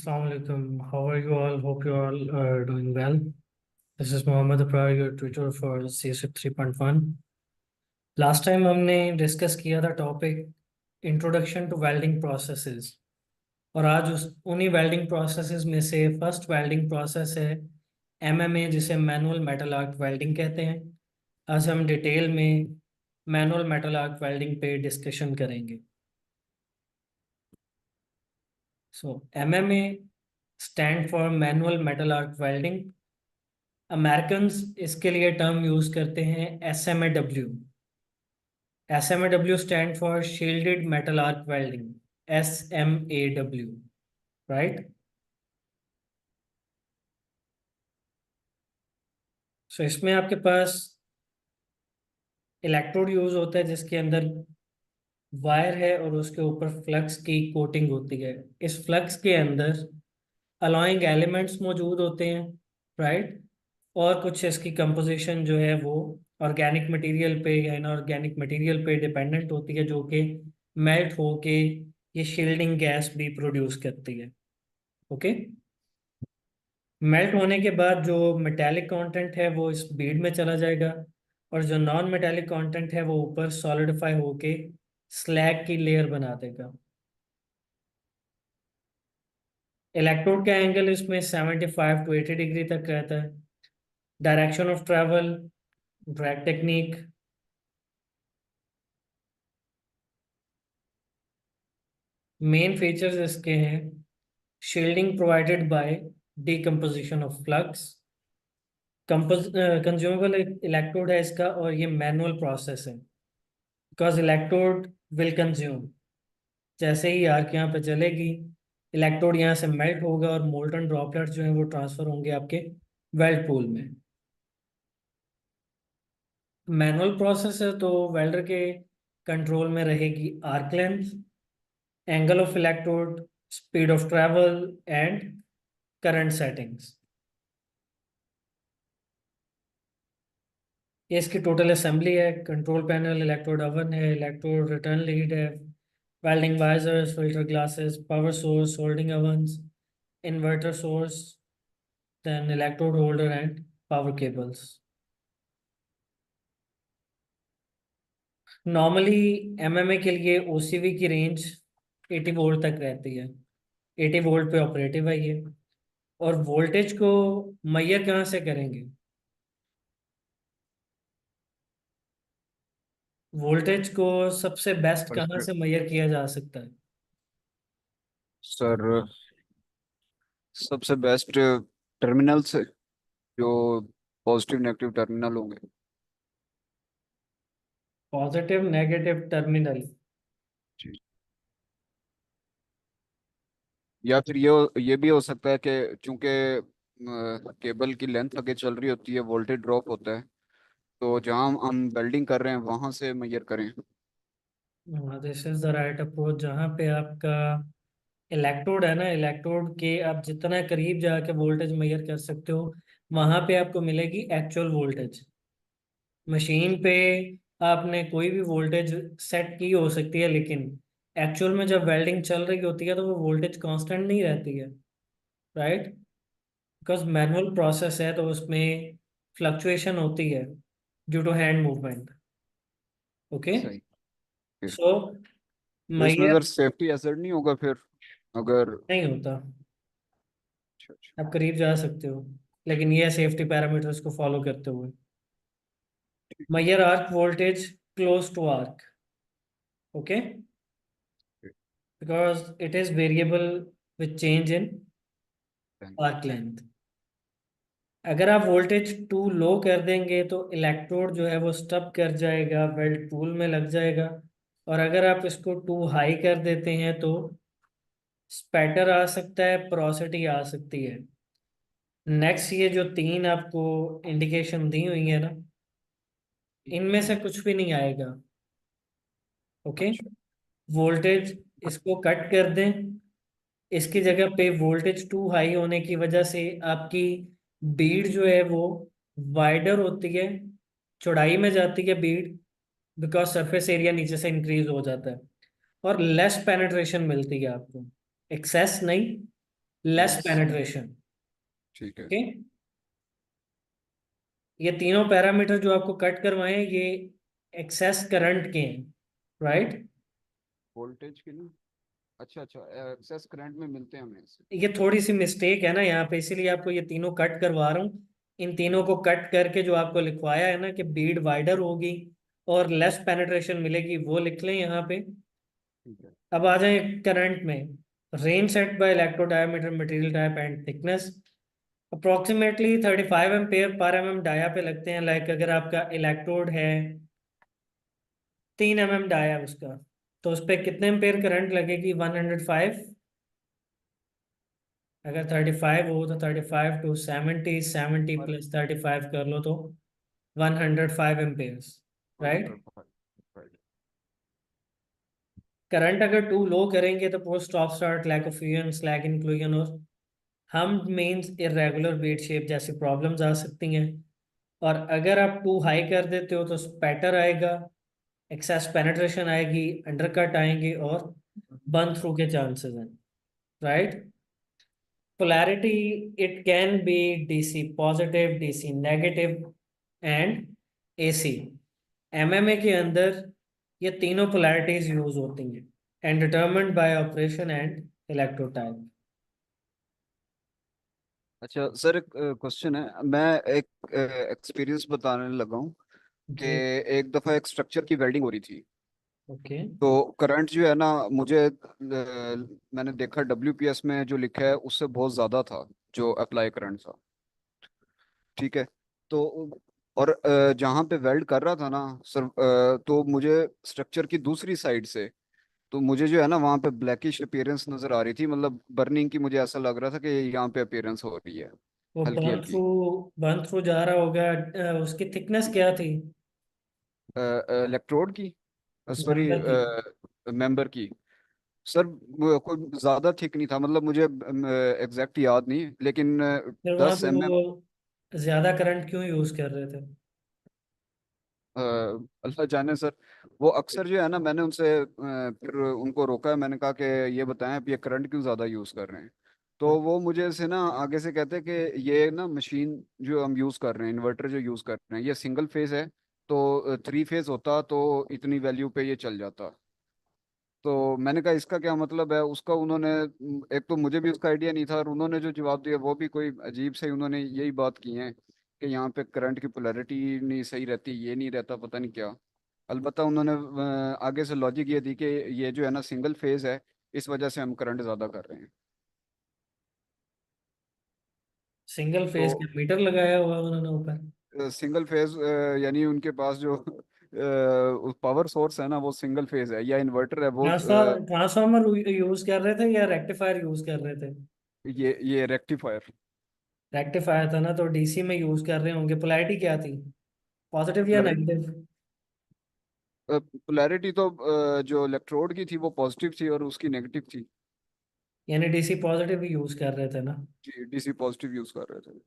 Assalamu alaikum. How are you all? Hope you all are doing well. This is Mohammed Abrar, your tutor for CSIP 3.1. Last time हमने discuss किया था topic introduction to welding processes, और आज उस उन्हीं welding processes में से first welding process है एमएमए, जिसे मैनुअल मेटल आर्क वेल्डिंग कहते हैं। आज हम डिटेल में मैनुअल मेटल आर्क वेल्डिंग पे डिस्कशन करेंगे। So MMA stand for manual metal arc welding. Americans इसके लिए टर्म यूज करते हैं SMAW. SMAW stand for shielded metal arc welding, एसएमएडब्ल्यू, right. सो इसमें आपके पास इलेक्ट्रोड यूज होता है जिसके अंदर वायर है और उसके ऊपर फ्लक्स की कोटिंग होती है। इस फ्लक्स के अंदर अलॉइंग एलिमेंट्स मौजूद होते हैं, राइट। और कुछ इसकी कंपोजिशन जो है वो ऑर्गेनिक मटेरियल पे या इनऑर्गेनिक मटेरियल पे डिपेंडेंट होती है, जो कि मेल्ट होके ये शील्डिंग गैस भी प्रोड्यूस करती है। ओके। मेल्ट होने के बाद जो मेटेलिक कंटेंट है वो इस बीड में चला जाएगा, और जो नॉन मेटेलिक कंटेंट है वो ऊपर सॉलिडिफाई होके स्लैग की लेयर बना देगा। इलेक्ट्रोड का एंगल इसमें 75 to 80 डिग्री तक रहता है। Direction of travel, drag technique, main features इसके हैं shielding provided by decomposition of flux, consumable electrode है इसका, और ये मैनुअल प्रोसेस है बिकॉज इलेक्ट्रोड विल कंज्यूम। जैसे ही आर्क यहाँ पे चलेगी, इलेक्ट्रोड यहाँ से मेल्ट होगा और मोल्टन ड्रॉपलेट जो है वो ट्रांसफर होंगे आपके वेल्ड पूल में। मैनुअल प्रोसेस है तो वेल्डर के कंट्रोल में रहेगी arc length, angle of electrode, speed of travel and current settings. ये इसकी टोटल असेंबली है। कंट्रोल पैनल, इलेक्ट्रोड ओवन है, इलेक्ट्रोड रिटर्न लीड है, welding visors, filter glasses, power source, holding ovens, inverter source, then electrode holder and power cables. Normally MMA के लिए ओसीवी की range 80 volt तक रहती है। 80 वोल्ट पे ऑपरेटिव है ये। और वोल्टेज को मैयर कहाँ से करेंगे? वोल्टेज को सबसे बेस्ट और कहाँ इसमें से मैयर किया जा सकता है? सर सबसे बेस्ट टर्मिनल से, जो पॉजिटिव नेगेटिव टर्मिनल होंगे। Positive negative terminal. जी। या फिर ये भी हो सकता है कि चूंकि केबल की लेंथ आगे चल रही होती है, वोल्टेज ड्रॉप होता है, तो जहाँ हम वेल्डिंग कर रहे हैं वहां से मेजर करें। This is the right approach. जहाँ पे आपका इलेक्ट्रोड है ना, इलेक्ट्रोड के आप जितना करीब जाके वोल्टेज मेजर कर सकते हो, वहां पे आपको मिलेगी एक्चुअल वोल्टेज। मशीन पे आपने कोई भी वोल्टेज सेट की हो सकती है, लेकिन एक्चुअल में जब वेल्डिंग चल रही होती है तो वो वोल्टेज कांस्टेंट नहीं रहती है, राइट। बिकॉज मैनुअल प्रोसेस है तो उसमें फ्लक्चुएशन होती है due to hand movement. Okay. सही। फिर सो तो इसमें मैयर सर सेफ्टी असर नहीं होगा फिर, अगर। नहीं होता। अच्छा अच्छा। आप करीब जा सकते हो, लेकिन ये सेफ्टी पैरामीटर्स को फॉलो करते हुए। मैयर arc voltage close to arc, okay, ठीक। Because it is variable with change in thank arc length. अगर आप वोल्टेज टू लो कर देंगे तो इलेक्ट्रोड जो है वो स्टब कर जाएगा, वेल्ड टूल में लग जाएगा। और अगर आप इसको टू हाई कर देते हैं तो स्पैटर आ सकता है, पोरोसिटी आ सकती है। नेक्स्ट, ये जो तीन आपको इंडिकेशन दी हुई है ना, इनमें से कुछ भी नहीं आएगा। ओके। अच्छा। वोल्टेज इसको कट कर दें, इसकी जगह पे वोल्टेज टू हाई होने की वजह से आपकी बीड जो है वो वाइडर होती है, चौड़ाई में जाती है बीड, बिकॉज सरफेस एरिया नीचे से इंक्रीज हो जाता है, और लेस पेनिट्रेशन मिलती है आपको, एक्सेस नहीं, लेस यस। पेनिट्रेशन। ठीक है। ओके, ये तीनों पैरामीटर जो आपको कट करवाए हैं, ये एक्सेस करंट के हैं, राइट। वोल्टेज के लिए। अच्छा अच्छा, एक्सेस करंट में मिलते हैं हमें इससे। ये थोड़ी सी मिस्टेक है ना यहाँ पे, इसीलिए आपको ये तीनों कट करवा रहा हूँ। इन तीनों को कट करके जो आपको लिखवाया है ना कि बीड वाइडर होगी और लेस पेनिट्रेशन मिलेगी, वो लिख लें यहाँ पे। ठीक है। अब आ जाए करंट में। Range set by electrode diameter material type and thickness. Approximately 35 ampere पर एम एम डाया पे लगते हैं। लाइक अगर आपका इलेक्ट्रोड है 3 mm डाया उसका, तो उस पर कितने एम्पेयर करंट लगेगी? 105। अगर 35 हो तो 35 to 70, 70 पर प्लस 35 कर लो तो 105 एम्पेयर्स, राइट। 105। राइट। करंट अगर टू लो करेंगे तो post stop start, lack of fusion, slag inclusion और हम मीन्स इरेगुलर वेट शेप जैसी प्रॉब्लम्स आ सकती हैं। और अगर आप टू हाई कर देते हो तो स्पैटर आएगा, एक्सेस पेनिट्रेशन आएगी, अंडरकट आएंगे और बर्न थ्रू के चांसेस हैं, right. Polarity, it can be DC positive, DC negative and AC. MMA के अंदर ये तीनों पोलैरिटीज यूज होती हैं and determined by operation and electrode type. अच्छा सर, एक क्वेश्चन है। मैं एक एक्सपीरियंस बताने लगा हूँ कि जी। एक दफ़ा एक स्ट्रक्चर की वेल्डिंग हो रही थी। ओके। तो करंट जो है ना, मुझे मैंने देखा डब्ल्यूपीएस में जो लिखा है उससे बहुत ज़्यादा था जो अप्लाई करंट था। ठीक है। तो और जहाँ पे वेल्ड कर रहा था ना सर, तो मुझे स्ट्रक्चर की दूसरी साइड से, तो मुझे जो है ना वहाँ पे ब्लैकिश अपीयरेंस नज़र आ रही थी। मतलब बर्निंग की मुझे ऐसा लग रहा था कि यहाँ पे अपीयरेंस हो रही है, वो हल्की हल्की। बर्न थ्रू जा रहा होगा। उसकी थिकनेस क्या थी? इलेक्ट्रोड की, सॉरी, मेंबर की? मेंबर की। सर वो कोई ज़्यादा थिक नहीं था, मतलब मुझे एग्जैक्ट याद नहीं, लेकिन फिर वहां 10 पे mm। वो ज्यादा करंट क्यों यूज कर रहे थे? अल्लाह जाने सर। वो अक्सर जो है ना, मैंने उनसे फिर उनको रोका है, मैंने कहा कि ये बताएं आप ये करंट क्यों ज़्यादा यूज़ कर रहे हैं। तो वो मुझे से ना आगे से कहते हैं कि ये ना मशीन जो हम यूज़ कर रहे हैं, इन्वर्टर जो यूज़ कर रहे हैं, ये सिंगल फेज़ है। तो 3 फेज़ होता तो इतनी वैल्यू पे ये चल जाता। तो मैंने कहा इसका क्या मतलब है उसका। उन्होंने एक तो मुझे भी उसका आइडिया नहीं था, और उन्होंने जो जवाब दिया वो भी कोई अजीब से ही उन्होंने यही बात की है कि यहाँ पे करंट की पोलैरिटी नहीं सही रहती, ये नहीं रहता, पता नहीं क्या। अलबत्ता उन्होंने आगे से लॉजिक ये दी कि ये जो है ना सिंगल फेज है, इस वजह से हम करंट ज़्यादा कर रहे हैं। सिंगल तो फेज के मीटर लगाया हुआ है उन्होंने ऊपर? सिंगल फेज यानी उनके पास जो पावर सोर्स है ना वो सिंगल फेज है, या इन्वर्टर है वो ट्रांसफार्मर यूज कर रहे थे या रेक्टिफायर यूज कर रहे थे? ये रेक्टिफायर। रेक्टिफायर था ना, तो डीसी में यूज कर रहे होंगे। पोलैरिटी क्या थी, पॉजिटिव या नेगेटिव? पोलैरिटी तो जो इलेक्ट्रोड की थी वो पॉजिटिव थी और उसकी नेगेटिव थी। यानी डीसी पॉजिटिव ही यूज कर रहे थे ना। जी, डीसी पॉजिटिव यूज कर रहे थे।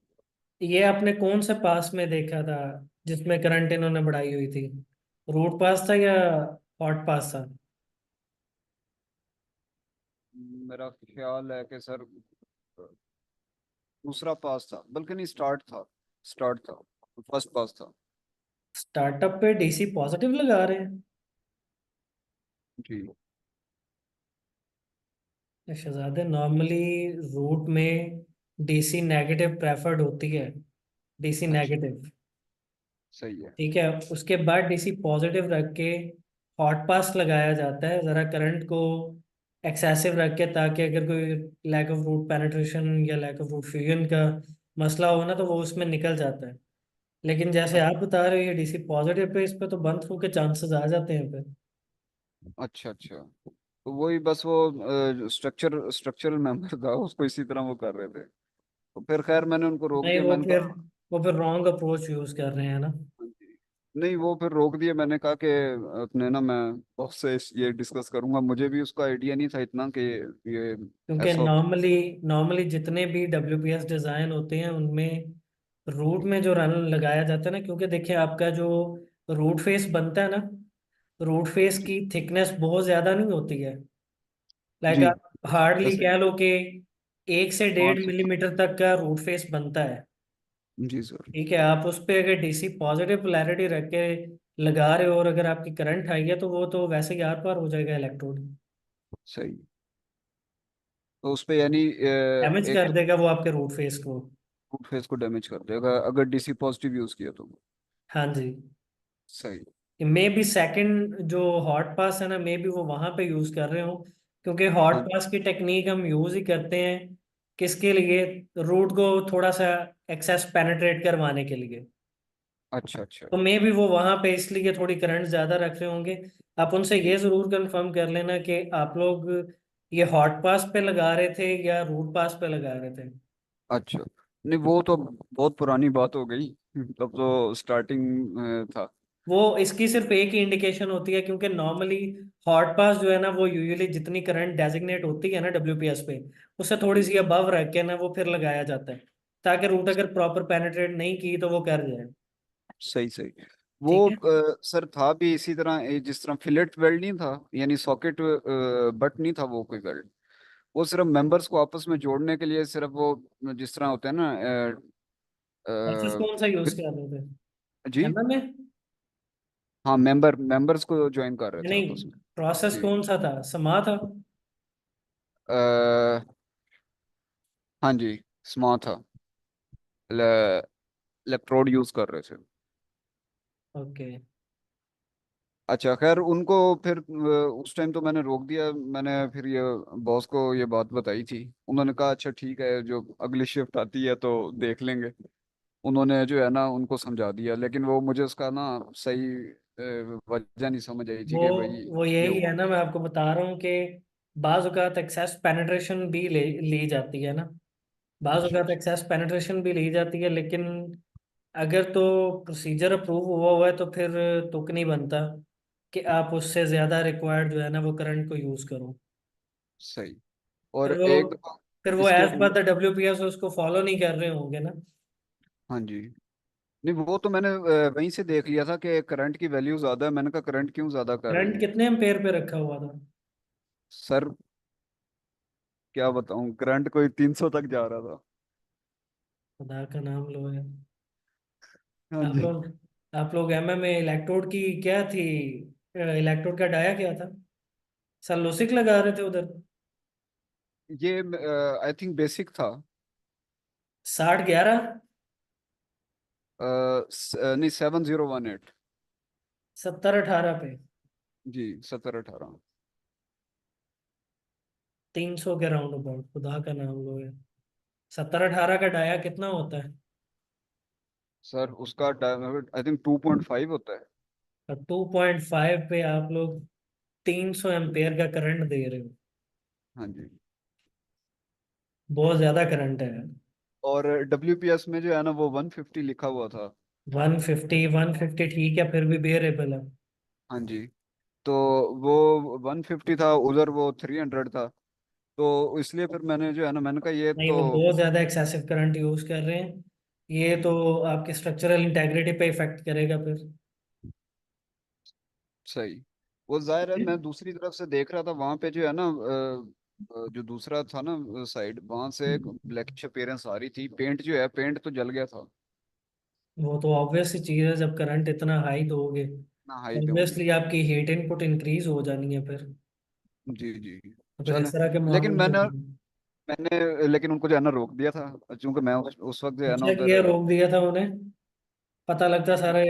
ये आपने कौन से पास में देखा था जिसमें करंट इन्होंने बढ़ाई हुई थी? रूट पास था या हॉट पास था? मेरा ख्याल है कि सर दूसरा पास था, बल्कि नहीं, स्टार्ट था। स्टार्ट था, फर्स्ट पास था। स्टार्टअप पे डीसी पॉजिटिव लगा रहे हैं? जी। शहजादे, नॉर्मली रूट में डीसी नेगेटिव प्रेफर्ड होती है। डीसी अच्छा, नेगेटिव, सही है। ठीक है। उसके बाद डीसी पॉजिटिव रख के हॉट पास लगाया जाता है, जरा करंट को एक्सेसिव रख के, ताकि अगर कोई लैक ऑफ रूट पेनिट्रेशन या लैक ऑफ रूट फ्यूजन का मसला हो ना, तो वो उसमें निकल जाता है। लेकिन जैसे आप बता रहे हो ये डीसी पॉजिटिव पे, इस पे तो बंद होके चांसेस आ जाते हैं फिर। अच्छा अच्छा, तो वही बस वो स्ट्रक्चरल मेंबर था, उसको इसी तरह वो कर रहे थे। तो फिर खैर मैंने उनको रोक नहीं, दिया, वो मैंने फिर कहा। वो फिर रॉन्ग अप्रोच यूज कर रहे हैं ना। हाँ जी। नहीं, वो फिर रोक दिया, मैंने कहा कि अपने ना मैं बॉस से ये डिस्कस करूंगा, मुझे भी उसका आइडिया नहीं था इतना कि ये क्योंकि ऐसा होता नॉर्मली नॉर्मली जितने भी डब्ल्यूपीएस डिजाइन होते हैं उनमें रूट में जो रन लगाया जाता है ना, क्योंकि देखिए आपका जो रूट फेस बनता है ना, रूट फेस है। जी की थिकनेस बहुत ज्यादा नहीं होती है। लाइक जी। आप हार्डली जैसे। कह लो कि 1 से 1.5 स्मार्ट। मिलीमीटर तक का रूट फेस बनता है। जी सर। ठीक है, आप उस पे अगर डीसी पॉजिटिव पोलैरिटी रख के लगा रहे हो और अगर आपकी करंट हाई है तो वो तो वैसे ही आर पार हो जाएगा इलेक्ट्रोड, सही। तो उस पे यानी डैमेज एक कर तो देगा वो आपके रूट फेस को। फूड फेस को डैमेज कर देगा अगर डीसी पॉजिटिव यूज किया तो। हाँ जी। सही। मे बी सेकंड जो हॉट पास है ना, मे बी वो वहां पे यूज कर रहे हो, क्योंकि हॉट हाँ। पास की टेक्निक हम यूज ही करते हैं किसके लिए, रूट को थोड़ा सा एक्सेस पेनिट्रेट करवाने के लिए। अच्छा अच्छा। तो मे बी वो वहां पे इसलिए थोड़ी करंट ज्यादा रख रहे होंगे। आप उनसे ये जरूर कंफर्म कर लेना कि आप लोग ये हॉट पास पे लगा रहे थे या रूट पास पे लगा रहे थे। अच्छा। नहीं वो तो बहुत पुरानी बात हो गई। तब तो स्टार्टिंग था। वो इसकी सिर्फ एक ही इंडिकेशन होती है, क्योंकि नॉर्मली हॉट पास जो है ना वो यूजुअली जितनी करंट डेजिग्नेट होती है ना डब्ल्यूपीएस पे, उससे थोड़ी जी। सी अबव रख के ना वो फिर लगाया जाता है, ताकि रूट अगर प्रॉपर पेनिट्रेट नहीं की तो वो कर जाए। सही सही। वो ठीक है। सर था भी इसी तरह जिस तरह फिलेट वेल्ड नहीं था, यानी सॉकेट बट नहीं था वो कोई वेल्ड। वो सिर्फ मेंबर्स को आपस में जोड़ने के लिए सिर्फ वो जिस तरह होते हैं ना प्रोसेस कौन सा यूज कर रहे थे, जी। एमएमए? हाँ मेंबर्स को ज्वाइन कर रहे थे नहीं, आपस में। प्रोसेस जी। कौन सा था, समा था? आ, हाँ जी। स्मार्ट था। इलेक्ट्रोड यूज कर रहे थे। ओके। अच्छा खैर उनको फिर उस टाइम तो मैंने रोक दिया। मैंने फिर ये बॉस को ये बात बताई थी। उन्होंने कहा अच्छा ठीक है, जो अगली शिफ्ट आती है तो देख लेंगे। उन्होंने जो है ना उनको समझा दिया, लेकिन वो मुझे उसका ना सही वजह नहीं समझ आई थी वो कि भाई वो ये यही है हुआ। ना, मैं आपको बता रहा हूँ कि बाज औकात एक्सेस पेनिट्रेशन भी ली जाती है ना, बाज अच्छा औकात अच्छा। एक्सेस पेनिट्रेशन भी ली जाती है, लेकिन अगर तो प्रोसीजर अप्रूव हुआ है तो फिर तुक नहीं बनता कि आप उससे ज्यादा रिक्वायर्ड जो है ना वो करंट को यूज करो। सही। फिर और वो एक फिर वो इसके एज पर अकॉर्डिंग। द डब्ल्यूपीएस उसको फॉलो नहीं कर रहे होंगे ना। हाँ जी। नहीं वो तो मैंने वहीं से देख लिया था कि करंट की वैल्यू ज्यादा है। मैंने कहा करंट क्यों ज्यादा कर रहे करंट हैं। कितने एम्पेयर पे रखा हुआ था? सर क्या बताऊं, करंट कोई 300 तक जा रहा था। खुदा का नाम लो है। हाँ आप जी। लोग आप लोग एमएमए इलेक्ट्रोड की क्या थी, इलेक्ट्रोड का डाया क्या था, सेल्लोसिक लगा रहे थे उधर? ये आई थिंक बेसिक था। 6011, नहीं 7018। 7018 पे? जी 1718। 300 के राउंड अबाउट, खुदा का नाम लो है। 7018 का डाया कितना होता है? सर उसका आई थिंक 2.5 होता है। और 2.5 पे आप लोग 300 एम्पेयर का करंट दे रहे हो, हाँ जी। बहुत ज्यादा करंट है। और डब्ल्यूपीएस में जो है ना वो 150 लिखा हुआ था। 150 ठीक है, फिर भी बेरेबल है। हाँ जी। तो वो 150 था, उधर वो 300 था। तो इसलिए फिर मैंने जो है ना मैंने कहा ये नहीं, तो। वो बहुत ज्यादा एक्सेसिव करंट यूज कर रहे हैं, ये तो आपकी स्ट्रक्चरल इंटेग्रिटी पे इफेक्ट करेगा फिर। सही। वो जाहिर है, मैं दूसरी तरफ से देख रहा था वहां पे जो है ना जो दूसरा था ना साइड, वहां से एक ब्लैकिश अपीयरेंस आ रही थी। पेंट जो है पेंट तो जल गया था। वो तो ऑब्वियस सी चीज है, जब करंट इतना हाई दोगे ना हाई दूंगी। ऑब्वियसली आपकी हीट इनपुट इंक्रीज हो जानी है फिर। जी जी। तो फिर चले। इस तरह के लेकिन मामले में मैंने लेकिन उनको जो है ना रोक दिया था, क्योंकि मैं उस वक्त जो है ना अच्छा उधर। किया, रोक दिया था उन्हें, पता लगता सारे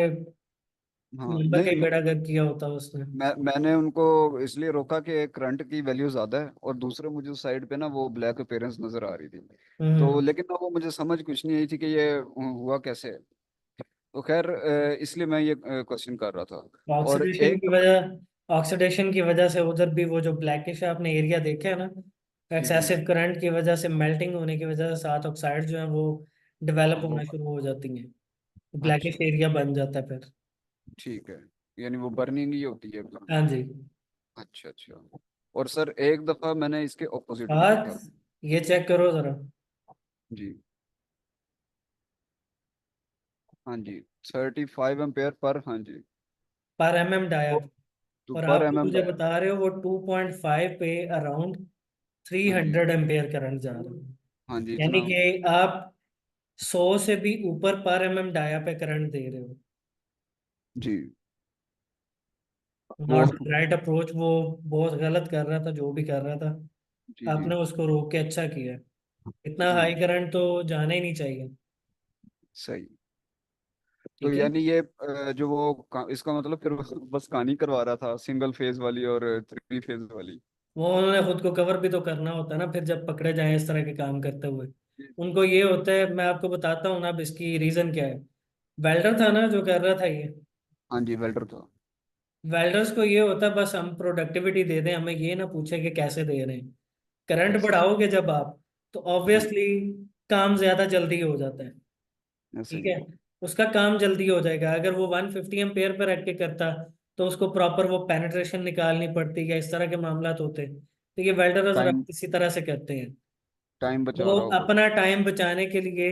हाँ मेंबर का ही नहीं बेड़ा गर्क किया होता उसने। मैंने उनको इसलिए रोका कि करंट की वैल्यू ज्यादा है, और दूसरे मुझे उस साइड पे ना वो ब्लैक अपीयरेंस नजर आ रही थी। तो हम्म। लेकिन ना वो मुझे समझ कुछ नहीं आई थी कि ये हुआ कैसे। तो खैर इसलिए मैं ये क्वेश्चन कर रहा था। और ऑक्सीडेशन की एक। वजह ऑक्सीडेशन की वजह से उधर भी वो जो ब्लैकिश आपने एरिया देखा है ना, जी जी। एक्सेसिव करंट की वजह से मेल्टिंग होने की वजह से साथ ऑक्साइड जो है वो हाँ, डेवलप वो होना शुरू हो जाती हैं, ब्लैकिश अच्छा एरिया बन जाता है फिर। ठीक है। यानी वो बर्निंग ही होती है। हाँ जी। अच्छा अच्छा। और सर एक दफा मैंने इसके ऑपोजिट भी देखा। आज ये चेक करो जरा, जी। हाँ जी। 35 एम्पेयर पर, हाँ जी। पर एमएम डाया, तो और पर आप एम एम मुझे बता रहे हो वो 2.5 पे अराउंड थ्री हाँ जी। हंड्रेड एम्पेयर करंट जा रहा है। हाँ जी, यानी इतना। कि आप 100 से भी ऊपर पर एमएम डाया पे करंट दे रहे हो। जी। वो। नॉट राइट अप्रोच, वो बहुत गलत कर रहा था जो भी कर रहा था। जी जी। आपने उसको रोक के अच्छा किया। इतना जी। हाई करंट तो जाना ही नहीं चाहिए। सही। तो ठीक है। यानी ये जो वो इसका मतलब फिर बस कहानी करवा रहा था, सिंगल फेज वाली और 3 फेज वाली। वो उन्होंने खुद को कवर भी तो करना होता है ना, फिर जब पकड़े जाएं इस तरह के काम करते हुए। जी। उनको ये होता है, मैं आपको बताता हूँ ना अब इसकी रीजन क्या है। वेल्डर था ना जो कर रहा था ये। हाँ जी, वेल्डर था। वेल्डर्स को ये होता है बस हम प्रोडक्टिविटी दे दें, हमें ये ना पूछे कि कैसे दे रहे हैं। करंट कैसे? बढ़ाओगे जब आप, तो हाँ ऑब्वियसली काम ज्यादा जल्दी हो जाता है। जी, ऐसे ठीक ही। है। उसका काम जल्दी हो जाएगा। अगर वो 150 एम्पेयर पर रख के करता, तो उसको प्रॉपर वो पेनिट्रेशन निकालनी पड़ती या इस तरह के मामला होते। तो ये वेल्डर टाइम। इसी तरह से करते हैं। टाइम बचा वो रहा होगा। अपना टाइम बचाने के लिए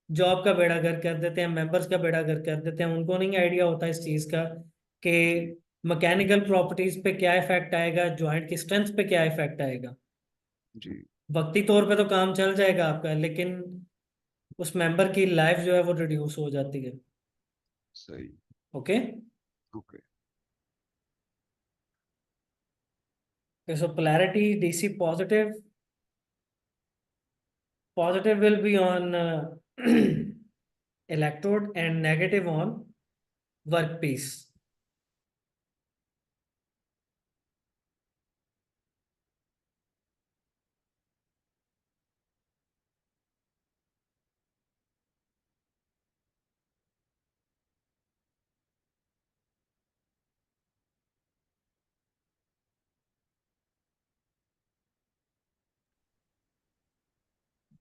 जॉब का बेड़ा गर्क कर देते हैं, मेंबर्स का बेड़ा गर्क कर देते हैं। उनको नहीं आइडिया होता इस चीज का कि जी मैकेनिकल प्रॉपर्टीज पे क्या इफेक्ट आएगा, जॉइंट की स्ट्रेंथ पे क्या इफेक्ट आएगा। जी। वक्ती तौर पे तो काम चल जाएगा आपका, लेकिन उस मेंबर की लाइफ जो है वो रिड्यूस हो जाती है। सही। Okay. Okay. So polarity DC positive, positive will be on electrode and negative on workpiece.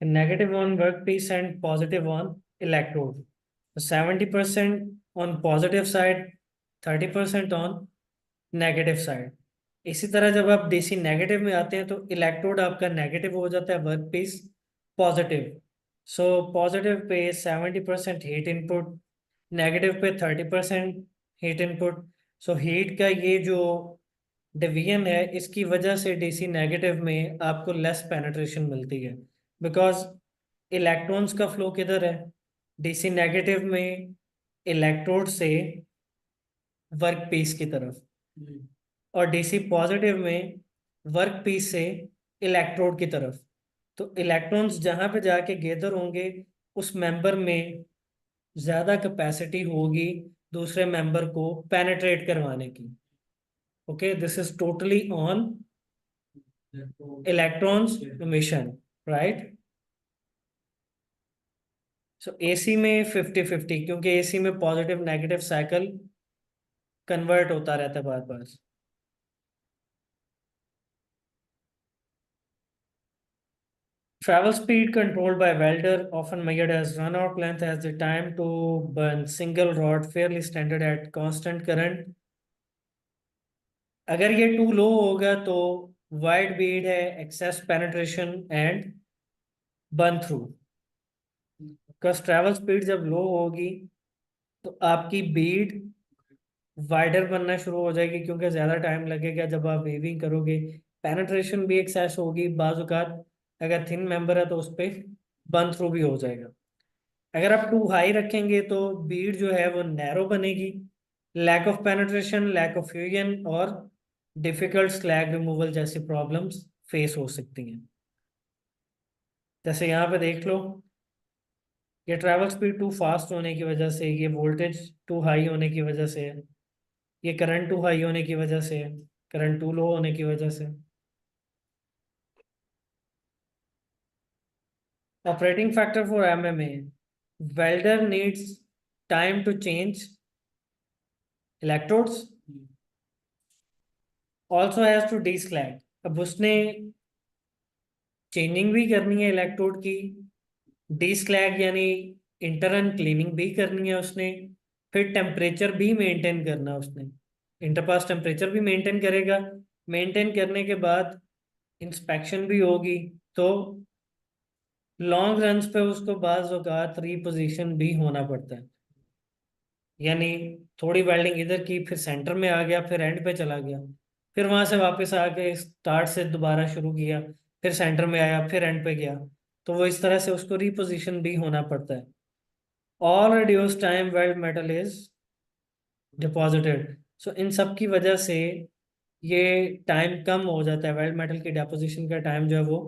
Negative on workpiece and positive on electrode. So 70% on positive side, 30% on negative side. इसी तरह जब आप डीसी नेगेटिव में आते हैं तो electrode आपका negative हो जाता है, work piece positive. So positive पे 70% हीट इनपुट, नेगेटिव पे 30% हीट इनपुट। सो हीट का ये जो डिवीजन है, इसकी वजह से डीसी नेगेटिव में आपको लेस पेनिट्रेशन मिलती है। बिकॉज इलेक्ट्रॉन्स का फ्लो किधर है, डीसी नेगेटिव में इलेक्ट्रोड से वर्क पीस की तरफ, और डीसी पॉजिटिव में वर्क पीस से इलेक्ट्रोड की तरफ। तो इलेक्ट्रॉन्स जहां पे जाके गैदर होंगे, उस मेंबर में ज्यादा कैपेसिटी होगी दूसरे मेंबर को पेनेट्रेट करवाने की। Okay, this is totally on electrons mission, right. So AC में 50-50, क्योंकि एसी में पॉजिटिव नेगेटिव साइकिल कन्वर्ट होता रहता है बार बार। Travel speed controlled by welder, often measured as run-out length, as the time to burn single rod, fairly standard at constant current. अगर ये to low होगा तो वाइड बीड है, excess penetration and burn through. Because travel speed जब low होगी तो आपकी Beed wider बनना शुरू हो जाएगी, क्योंकि ज्यादा टाइम लगेगा जब आप वेविंग करोगे। पेनिट्रेशन भी एक्सेस होगी, बाजुकात अगर थिन मेंबर है तो उस पर बर्न थ्रू भी हो जाएगा। अगर आप टू हाई रखेंगे तो बीड जो है वो नैरो बनेगी, lack of penetration, lack of fusion और डिफिकल्ट स्लैग रिमूवल जैसी प्रॉब्लम्स फेस हो सकती हैं। जैसे यहाँ पे देख लो, ये ट्रैवल स्पीड टू फास्ट होने की वजह से, ये वोल्टेज टू हाई होने की वजह से है, ये करंट टू हाई होने की वजह से है, करंट टू लो होने की वजह से। Operating factor for MMA, welder needs time to change electrodes, also has to deslag. अब उसने चेंजिंग भी करनी है इलेक्ट्रोड की, डी स्लैग यानी इंटरन क्लीनिंग भी करनी है उसने, फिर टेम्परेचर भी मेंटेन करना है उसने। इंटरपास टेम्परेचर भी मेंटेन करेगा। मेंटेन करने के बाद इंस्पेक्शन भी होगी। तो लॉन्ग रन पे उसको बाज औकात रीपोजीशन भी होना पड़ता है। यानी थोड़ी वेल्डिंग इधर की, फिर सेंटर में आ गया, फिर एंड पे चला गया, फिर वहां से वापस आके स्टार्ट से दोबारा शुरू किया, फिर सेंटर में आया, फिर एंड पे गया। तो वो इस तरह से उसको रिपोजिशन भी होना पड़ता है। All reduce time weld metal is deposited. So इन सब की वजह से ये टाइम कम हो जाता है, वेल्ड मेटल की डेपोजिशन का टाइम जो है वो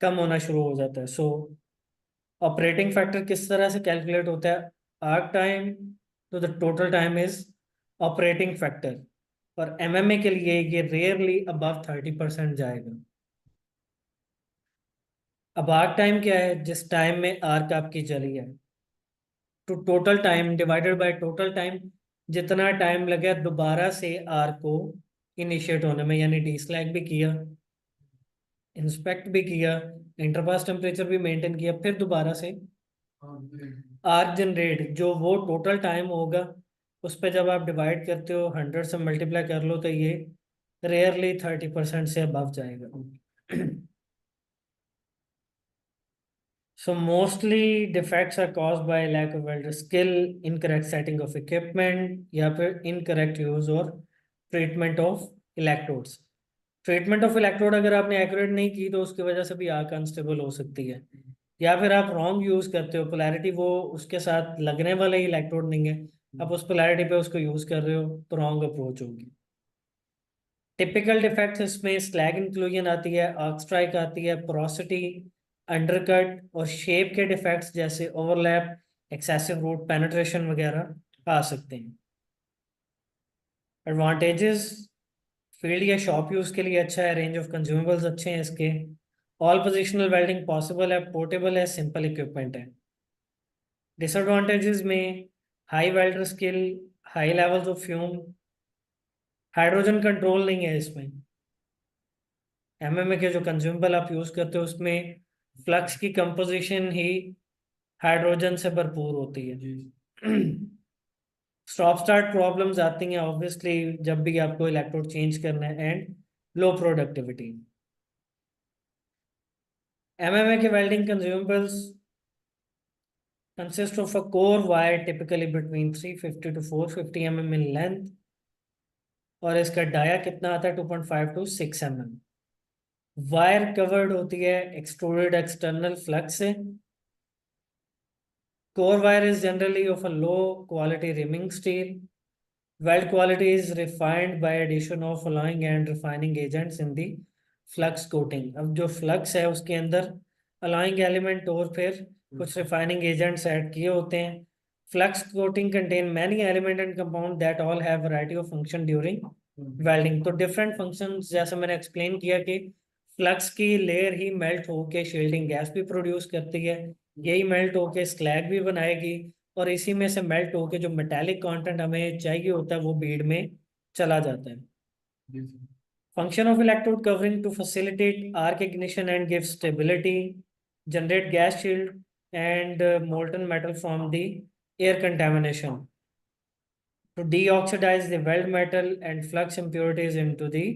कम होना शुरू हो जाता है। सो ऑपरेटिंग फैक्टर किस तरह से कैलकुलेट होता है? आर्क टाइम तो the total time is operating factor, और एमएमए के लिए ये रेयरली अबव 30% जाएगा। अब आर्क टाइम क्या है? जिस टाइम में आर्क आपकी चली है, तो total time divided by total time, जितना टाइम लगे दोबारा से आर्क को इनिशिएट होने में, यानी डी स्लैग भी किया, इंस्पेक्ट भी किया, इंटरपास टेम्परेचर भी मेंटेन किया, फिर दोबारा से आर्क जनरेट, जो वो टोटल टाइम होगा उस पर जब आप डिवाइड करते हो 100 से मल्टीप्लाई कर लो, तो ये रेयरली 30% से अबव जाएगा। So mostly defects are caused by lack of welder skill, incorrect setting of equipment, या फिर incorrect use और treatment of electrodes. Treatment of electrode अगर आपने एक्यूरेट नहीं की तो उसकी वजह से भी आग अनस्टेबल हो सकती है, या फिर आप रॉन्ग यूज करते हो पोलैरिटी, वो उसके साथ लगने वाला ही इलेक्ट्रोड नहीं है, आप उस पोलैरिटी पे उसको यूज कर रहे हो, तो रॉन्ग अप्रोच होगी। टिपिकल डिफेक्ट्स इसमें स्लैग इंक्लूजन आती है, आर्क स्ट्राइक आती है, पोरोसिटी, अंडरकट और शेप के डिफेक्ट्स जैसे ओवरलैप, एक्सेसिव रूट पेनिट्रेशन वगैरह आ सकते हैं। एडवांटेजेस, फील्ड या शॉप यूज के लिए अच्छा है, रेंज ऑफ कंज्यूमेबल्स अच्छे हैं इसके, ऑल पोजिशनल वेल्डिंग पॉसिबल है, पोर्टेबल है, सिंपल इक्विपमेंट है। डिसएडवांटेजेस में high welder skill, high levels of fume, hydrogen control नहीं है इसमें। एमएमए के जो कंज्यूमेबल आप यूज करते हो उसमें फ्लक्स की कंपोजिशन ही हाइड्रोजन से भरपूर होती है। स्टॉप स्टार्ट प्रॉब्लम्स आती हैं ऑब्वियसली जब भी आपको इलेक्ट्रोड चेंज करना है, एंड लो प्रोडक्टिविटी। एमएमए के welding consumables consist of a core wire typically between 350 to 450 mm in length, और इसका डाया कितना आता है? 2.5 to 6 mm। वायर कवर्ड होती है एक्सट्रूडेड एक्सटर्नल फ्लक्स से। Core wire is generally of a low quality rimming steel. Weld quality is refined by addition of alloying and refining agents in the flux coating. अब जो flux है उसके अंदर अलाइंग element और फिर कुछ रिफाइनिंग एजेंट्स ऐड किए होते हैं। Flux coating contain many element and compound that all have variety of function during welding. तो डिफरेंट फंक्शंस जैसे मैंने एक्सप्लेन किया कि फ्लक्स की लेयर ही मेल्ट होके शील्डिंग गैस भी प्रोड्यूस करती है, यही मेल्ट होके स्लैग भी बनाएगी, और इसी में से मेल्ट होके जो मेटालिक कंटेंट हमें चाहिए होता है वो बीड में चला जाता है। Function of electrode covering to facilitate arc ignition and give stability, generate gas shield and molten metal from the air contamination, to deoxidize the weld metal and flux impurities into the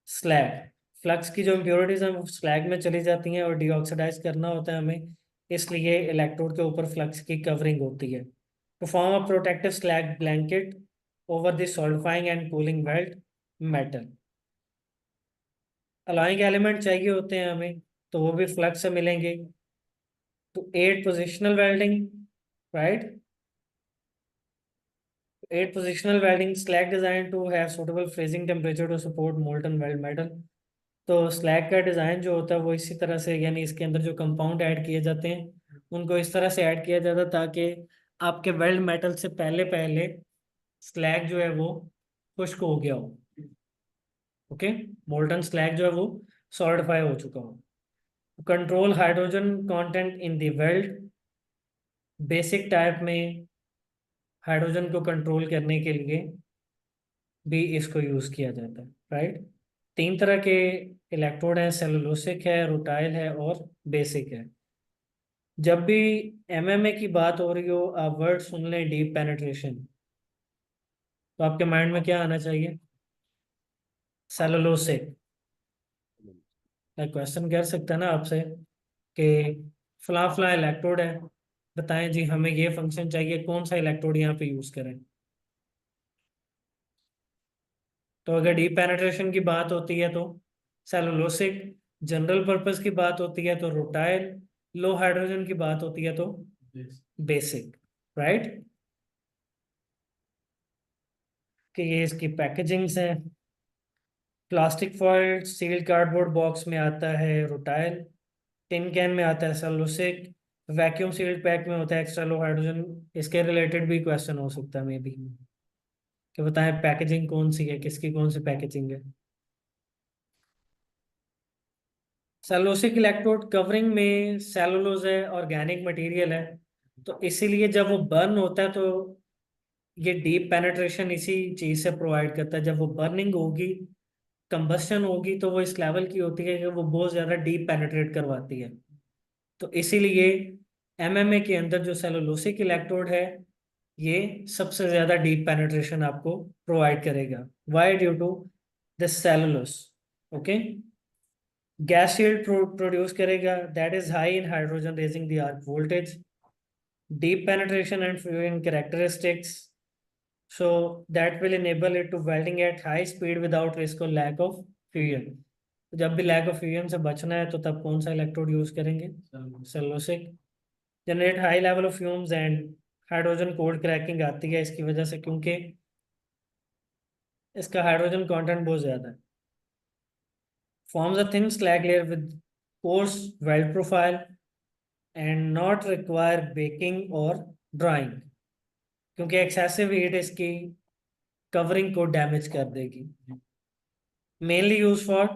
slag। Flux की जो impurities हैं वो slag में चली जाती हैं और deoxidise करना होता है हमें, इसलिए इलेक्ट्रोड के ऊपर फ्लक्स की कवरिंग होती है, to form a protective slag blanket over the solidifying and cooling weld metal. Alloying element चाहिए होते हैं हमें, तो वो भी फ्लक्स से मिलेंगे, to aid positional welding, right? Aid positional welding, slag designed to have suitable freezing temperature to support molten weld metal। तो स्लैग का डिज़ाइन जो होता है वो इसी तरह से, यानी इसके अंदर जो कंपाउंड ऐड किए जाते हैं उनको इस तरह से ऐड किया जाता है ताकि आपके वेल्ड मेटल से पहले पहले स्लैग जो है वो खुश्क हो गया हो। ओके, मोल्टन स्लैग जो है वो सॉलिडिफाई हो चुका हो। Control hydrogen content in the weld, basic type में हाइड्रोजन को कंट्रोल करने के लिए भी इसको यूज किया जाता है, राइट। तीन तरह के इलेक्ट्रोड हैं, सेलुलोसिक है, रुटाइल है और बेसिक है। जब भी एमएमए की बात हो रही हो, आप वर्ड सुन लें डीप पेनिट्रेशन, तो आपके माइंड में क्या आना चाहिए? सेलुलोसिक। मैं क्वेश्चन कर सकता है ना आपसे कि फला फला इलेक्ट्रोड है, बताएं जी हमें ये फंक्शन चाहिए, कौन सा इलेक्ट्रोड यहाँ पे यूज करें? तो अगर डीप पेनिट्रेशन की बात होती है तो सेलुलोसिक, जनरल पर्पस की बात होती है तो रोटाइल, लो हाइड्रोजन की बात होती है तो बेसिक, राइट। कि ये इसकी पैकेजिंग्स हैं। Plastic foil sealed cardboard box में आता है रुटाइल। टिन कैन में आता है सेलुलोसिक। वैक्यूम सील्ड पैक में होता है एक्स्ट्रा लो हाइड्रोजन। इसके रिलेटेड भी क्वेश्चन हो सकता है मे बी, कि बताएं पैकेजिंग कौन सी है, किसकी कौन सी पैकेजिंग है। सेलुलोसिक इलेक्ट्रोड कवरिंग में सेलुलोज है, ऑर्गेनिक मटेरियल है, तो इसीलिए जब वो बर्न होता है तो ये डीप पेनेट्रेशन इसी चीज से प्रोवाइड करता है। जब वो बर्निंग होगी, कंबस्शन होगी, तो वो इस लेवल की होती है कि वो बहुत ज्यादा डीप पेनेट्रेट करवाती है। तो इसीलिए एमएमए के अंदर जो सेलुलोसिक इलेक्ट्रोड है, ये सबसे ज्यादा डीप पेनेट्रेशन आपको प्रोवाइड करेगा। Why? Due to this cellulose. Okay. Gas shield produce करेगा, that is high in hydrogen, raising the arc voltage. Deep penetration and fluid characteristics, so that will enable it to welding at high speed without risk or lack of fusion. तो जब भी lack of fusion से बचना है तो तब कौन सा इलेक्ट्रोड यूज करेंगे? Cellulosic. Generate high level of fumes and hydrogen cold cracking आती है इसकी वजह से, क्योंकि इसका हाइड्रोजन कंटेंट बहुत ज्यादा है। Forms a thin slag layer with coarse weld profile and not require baking or drying, क्योंकि एक्सेसिव हीट इसकी कवरिंग को डैमेज कर देगी। Mainly use for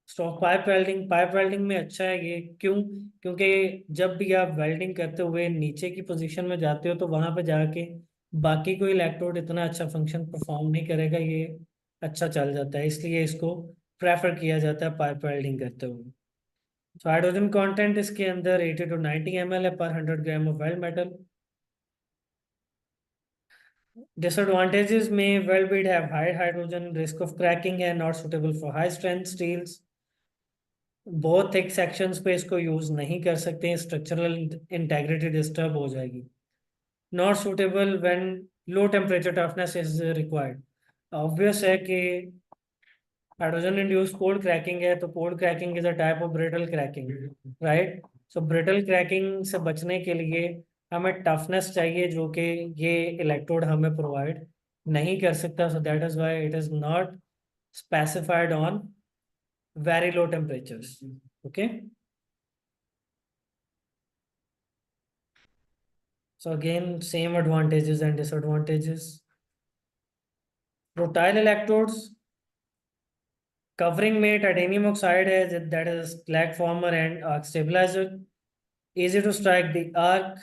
stock pipe welding. Pipe welding में अच्छा है ये, क्यों? क्योंकि जब भी आप वेल्डिंग करते हुए नीचे की पोजीशन में जाते हो तो वहां पे जाके बाकी कोई इलेक्ट्रोड इतना अच्छा फंक्शन परफॉर्म नहीं करेगा, ये अच्छा चल जाता है, इसलिए इसको प्रेफर किया जाता है पाइप वेल्डिंग करते हुए। तो हाइड्रोजन कंटेंट इसके अंदर 80 to 90 ml है पर 100 gram of weld metal. Disadvantages may well be have high hydrogen, risk of cracking है, not suitable for high strength steels। बहुत थिक सेक्शंस पे इसको यूज नहीं कर सकते, स्ट्रक्चरल इंटेग्रिटी डिस्टर्ब हो जाएगी। Not suitable when low temperature toughness is required. Obvious है कि हाइड्रोजन इंड्यूस कोल्ड क्रैकिंग है, तो cold cracking is a type of brittle cracking, right. So brittle cracking से बचने के लिए हमें टफनेस चाहिए, जो कि ये इलेक्ट्रोड हमें प्रोवाइड नहीं कर सकता। सो that is why it is not specified on very low temperatures. Okay. So again, same advantages and disadvantages. Rutile electrodes covering में titanium oxide है, that is slag former and arc stabilizer. Easy to strike the arc,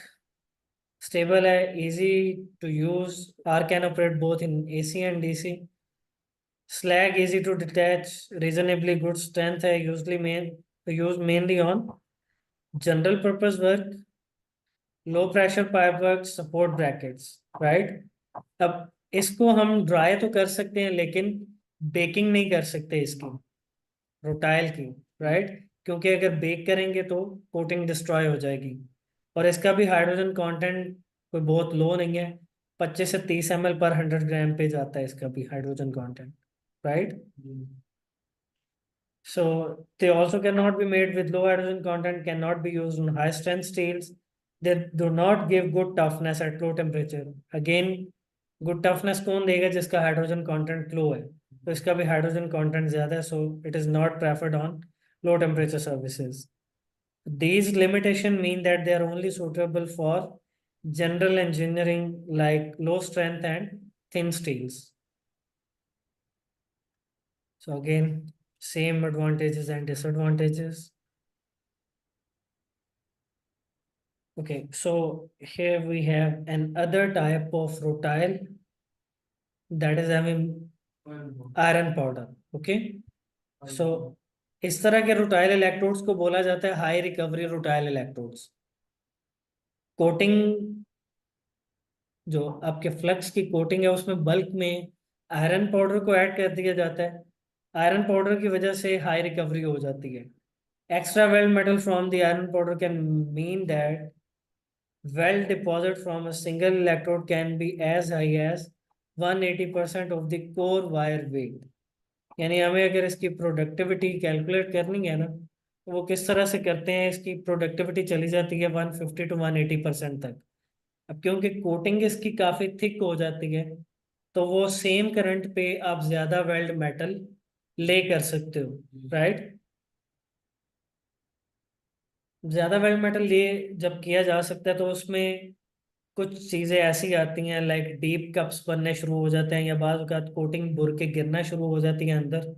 stable है, easy to use, arc can operate both in AC and DC. Slag easy to detach, reasonably good strength है, usually used mainly on general purpose work, low pressure pipe work, support brackets, right. अब इसको हम dry तो कर सकते हैं लेकिन baking नहीं कर सकते इसकी, रोटाइल की, राइट। क्योंकि अगर बेक करेंगे तो कोटिंग डिस्ट्रॉय हो जाएगी। और इसका भी हाइड्रोजन कंटेंट कोई बहुत लो नहीं है, 25 से 30 ml पर 100 ग्राम पे जाता है इसका भी hydrogen content, right. So they also cannot be made with low hydrogen content, cannot be used in high strength steels. They do not give good toughness at low temperature. Again, good toughness कौन देगा जिसका hydrogen content लो है, तो इसका भी hydrogen content ज्यादा है, so it is not preferred on low temperature services. These limitations mean that they are only suitable for general engineering like low strength and thin steels. So again, same advantages and disadvantages. Okay, so here we have another type of rutile that is having iron powder. Okay, so इस तरह के rutile electrodes को बोला जाता है high recovery rutile electrodes. Coating, जो आपके flux की कोटिंग है उसमें बल्क में आयरन पाउडर को ऐड कर दिया जाता है। आयरन पाउडर की वजह से हाई रिकवरी हो जाती है। Extra weld metal from the iron powder can mean that well deposit from a single electrode can be as high as 180% of the core wire weight। यानी हमें अगर इसकी प्रोडक्टिविटी कैलकुलेट करनी है ना, वो किस तरह से करते हैं, इसकी प्रोडक्टिविटी चली जाती है 150 to 180% तक। अब क्योंकि कोटिंग इसकी काफी थिक हो जाती है, तो वो सेम करंट पे आप ज्यादा वेल्ड मेटल ले कर सकते हो, राइट। ज्यादा वेल्ड मेटल ले जब किया जा सकता है तो उसमें कुछ चीजें ऐसी आती हैं, लाइक डीप कप्स बनने शुरू हो जाते हैं, या बाद औक़ात कोटिंग बुर के गिरना शुरू हो जाती है अंदर।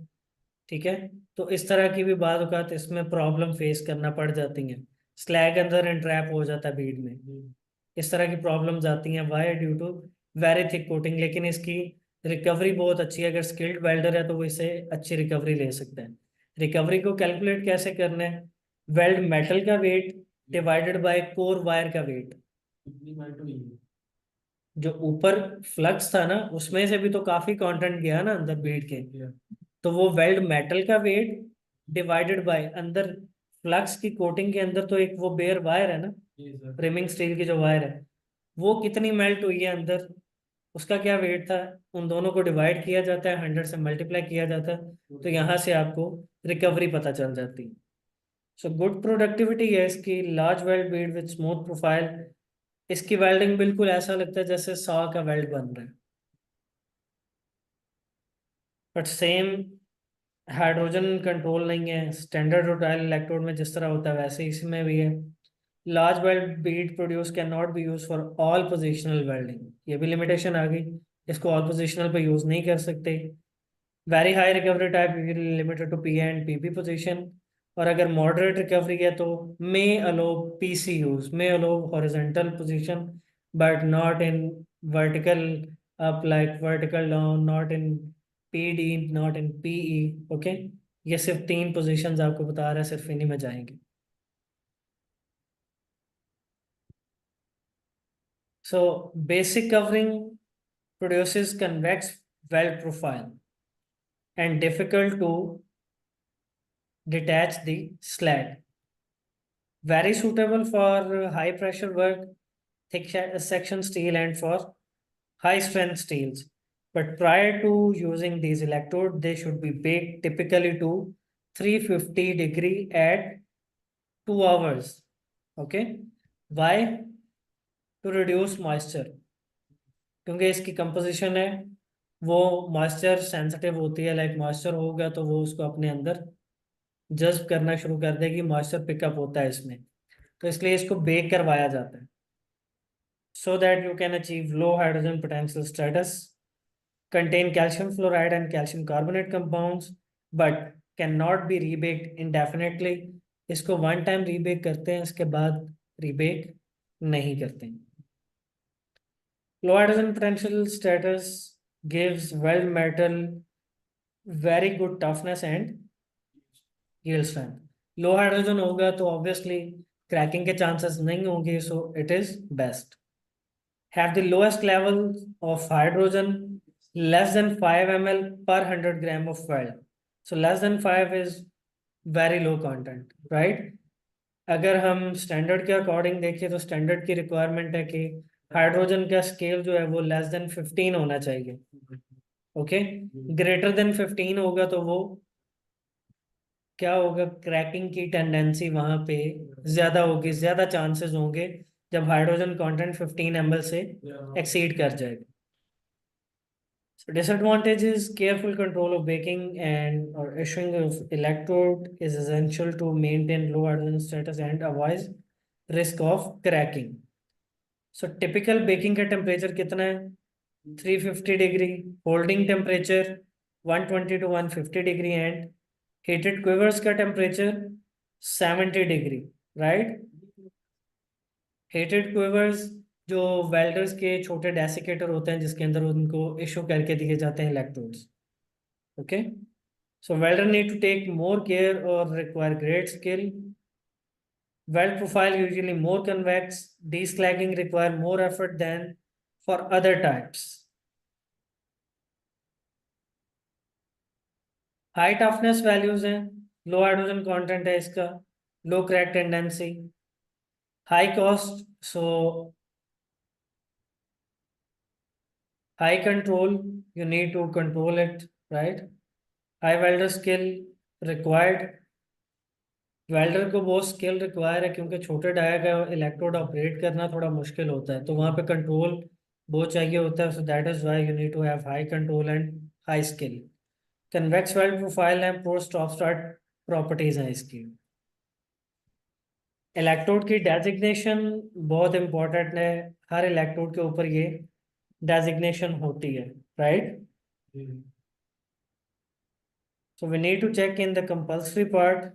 ठीक है। तो इस तरह की भी बाद औक़ात इसमें प्रॉब्लम फेस करना पड़ जाती हैं। स्लैग अंदर एंट्रैप हो जाता है बीड में। इस तरह की प्रॉब्लम्स आती हैं, why due to very thick coating. लेकिन इसकी रिकवरी बहुत अच्छी है, अगर स्किल्ड वेल्डर है तो वो इससे अच्छी रिकवरी ले सकते हैं। रिकवरी को कैलकुलेट कैसे करना है? वेल्ड मेटल का weight divided by core wire का वेट। जो ऊपर फ्लक्स था ना, उसमें से भी तो काफी कंटेंट गया ना अंदर बीड के। तो वो वेल्ड मेटल का वेट डिवाइडेड बाय अंदर फ्लक्स की कोटिंग के अंदर तो एक वो बेयर वायर है ना, रिमिंग स्टील की जो वायर है, वो कितनी मेल्ट हुई है अंदर, उसका क्या वेट था, उन दोनों को डिवाइड किया जाता है, 100 से मल्टीप्लाई किया जाता है, तो यहाँ से आपको रिकवरी पता चल जाती है। सो गुड प्रोडक्टिविटी है इसकी। Large weld Beed with smooth profile. इसकी वेल्डिंग बिल्कुल ऐसा लगता है जैसे 100 का वेल्ड बन रहा है। बट सेम हाइड्रोजन कंट्रोल नहीं है स्टैंडर्ड रोटाइल इलेक्ट्रोड में, जिस तरह होता है वैसे इसमें भी है। Large weld Beed produce can not be use for all positional welding. ये भी लिमिटेशन आ गई, इसको ऑल पोजिशनल पे यूज नहीं कर सकते। Very high recovery type limited to P and PP position. और अगर मॉडरेट रिकवरी है तो may allow PC use, may allow horizontal position, but not in vertical up, like vertical down, not in PD, not in PE. Okay, ये सिर्फ 3 positions आपको बता रहा है, सिर्फ इन्हीं में जाएंगे। So basic covering produces convex weld profile and difficult to detach the slag. Very suitable for high pressure work, thick section steel, and for high strength steels. But prior to using these electrodes, they should be baked typically to 350 degree at 2 hours. Okay. Why? To reduce moisture. क्योंकि इसकी composition है वो moisture sensitive होती है, like moisture होगा तो वो उसको अपने अंदर जज्ब करना शुरू कर देगी, मॉइस्चर पिकअप होता है इसमें। तो इसलिए इसको बेक करवाया जाता है, so that you can achieve low hydrogen potential status, contain calcium fluoride and calcium carbonate compounds, but cannot be rebaked indefinitely। इसको वन टाइम रीबेक करते हैं, इसके बाद रीबेक नहीं करते हैं। Low hydrogen potential status gives weld metal very good toughness and yield strength। Low hydrogen होगा तो ऑब्वियसली क्रैकिंग के चांसेस नहीं होंगे, so it is best. Have the lowest level of hydrogen, less than 5 ml per 100 gram of weld। So less than 5 is very low content, right? अगर हम standard के according देखें तो स्टैंडर्ड की requirement है कि हाइड्रोजन का स्केल जो है वो लेस देन 15 होना चाहिए। ओके, ग्रेटर देन 15 होगा तो वो क्या होगा, क्रैकिंग की टेंडेंसी वहां पे ज्यादा होगी, ज्यादा चांसेस होंगे जब हाइड्रोजन कंटेंट 15 ml से एक्सीड कर जाएगा। So disadvantage is careful control of baking and or issuing of electrode is essential to maintain low hydrogen status and avoid risk of cracking। So typical baking का temperature कितना है? 350 degree, holding temperature 120 to 150 degree, and heated quivers का temperature 70 degree, right? Hated quivers जो welders के छोटे desiccator होते हैं जिसके अंदर उनको इशू करके दिए जाते हैं electrodes. Okay, so welder need to take more care और require great skill. Weld profile usually more convex, desclagging require more effort than for other types। High toughness values हैं, लो हाइड्रोजन कंटेंट है इसका, low crack tendency, high cost, so high control, you need to control it, right? High welder skill required, welder को बहुत skill require है, क्योंकि छोटे dia का electrode operate करना थोड़ा मुश्किल होता है, तो वहाँ पे कंट्रोल बहुत चाहिए होता है, so that is why you need to have high control and high skill. Convex weld profile है, प्रो स्टॉप स्टार्ट प्रॉपर्टीज हैं इसकी। इलेक्ट्रोड की डेजिग्नेशन बहुत इंपॉर्टेंट है, हर इलेक्ट्रोड के ऊपर ये डेजिग्नेशन होती है, right. So we need to check in the compulsory part,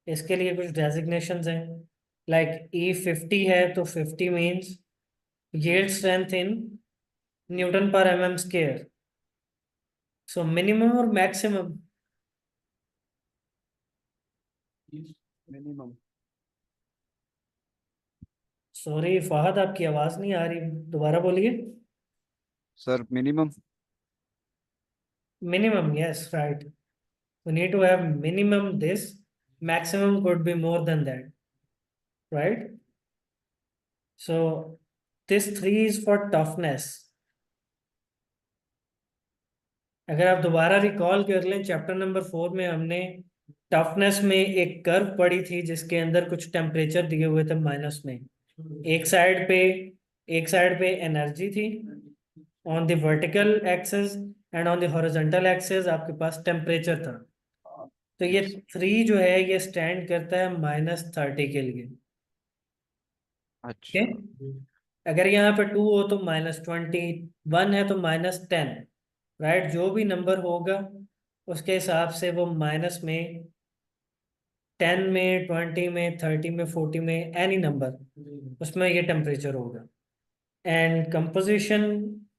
इसके लिए कुछ डेजिग्नेशंस हैं। लाइक E50 है तो 50 means yield strength in Newton पर mm स्क्वायर। सो मिनिमम और मैक्सिमम, मिनिमम। सॉरी फहद आपकी आवाज नहीं आ रही, दोबारा बोलिए। Sir minimum. Minimum, yes right, we need to have minimum this, maximum could be more than that, right? So this 3 is for toughness। अगर आप दोबारा रिकॉल कर लें, चैप्टर नंबर 4 में हमने टफनेस में एक कर्व पढ़ी थी जिसके अंदर कुछ टेम्परेचर दिए हुए थे माइनस में। एक साइड पे एक साइड पे एनर्जी थी on the vertical access, and on the horizontal axis आपके पास टेम्परेचर था। तो ये यस। 3 जो है ये स्टैंड करता है -30 के लिए। अच्छा। ओके, अगर यहाँ पे 2 हो तो -20, 1 है तो -10, राइट। जो भी नंबर होगा उसके हिसाब से वो माइनस में, 10 में, 20 में, 30 में, 40 में, एनी नंबर उसमें ये टेम्परेचर होगा। एंड कंपोजिशन